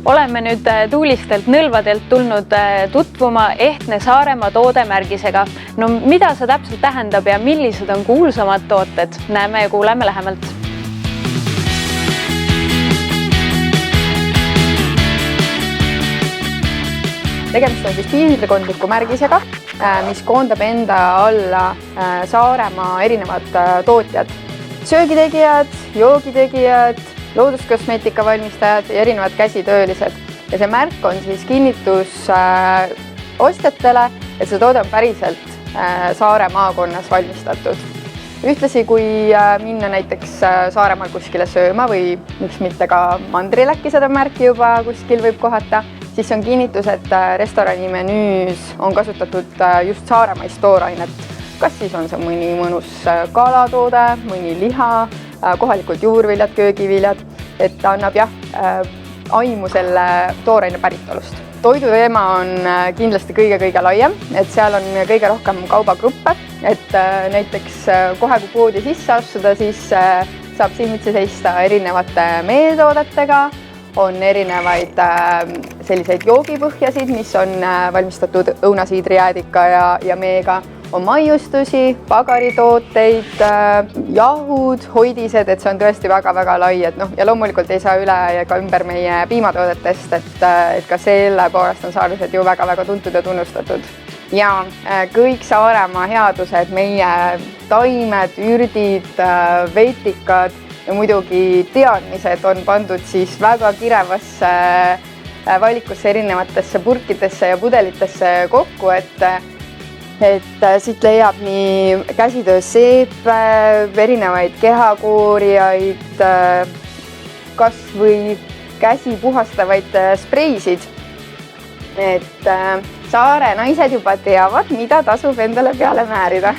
Oleme nüüd tuulistelt nõlvadelt tulnud tutvuma ehtne Saaremaa toodemärgisega. No mida see täpselt tähendab ja millised on kuulsamad tooted? Näeme ja kuuleme lähemalt. Tegemist on piirkondliku märgisega, mis koondab enda alla Saaremaa erinevad tootjad. Söögitegijad, joogitegijad, looduskosmeetika valmistajad ja erinevad käsitöölised. Ja see märk on siis kinnitus ostjatele, et see toode on päriselt Saare maakonnas valmistatud. Ühtlasi, kui minna näiteks Saaremaal kuskile sööma või miks mitte ka mandril äkki seda märki juba kuskil võib kohata, siis on kinnitus, et restorani menüüs on kasutatud just saaremaist toorainet. Kas siis on see mõni mõnus kalatoode, mõni liha, kohalikud juurviljad, köögiviljad, et ta annab aimu selle tooraine päritolust. Toidu teema on kindlasti kõige laiem, et seal on kõige rohkem kaubagruppe, et näiteks kohe kui poodi sisse astuda, siis saab silmitsi seista erinevate meetoodetega, on erinevaid selliseid joogipõhjasid, mis on valmistatud õunasiidrijäädika ja meega, on maiustusi, pagaritooteid, jahud, hoidised, et see on tõesti väga lai, ja loomulikult ei saa üle ega ümber meie piimatoodetest, et ka selle poolest on saarlased ju väga tuntud ja tunnustatud. Ja kõik Saaremaa headused, meie taimed, ürdid, veitikad ja muidugi teadmised on pandud siis väga kirevasse valikusse erinevatesse purkidesse ja pudelitesse kokku, et siit leiab nii käsitöö seepe, erinevaid kehakoorijaid, kas või käsi puhastavaid spreisid. Et Saare naised juba teavad, mida tasub endale peale määrida.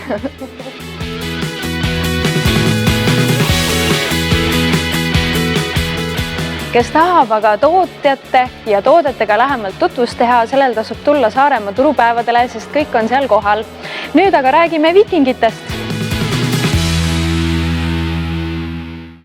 Kes tahab aga tootjate ja toodetega lähemalt tutvust teha, sellel tasub tulla Saaremaa turupäevadele, sest kõik on seal kohal. Nüüd aga räägime viikingitest.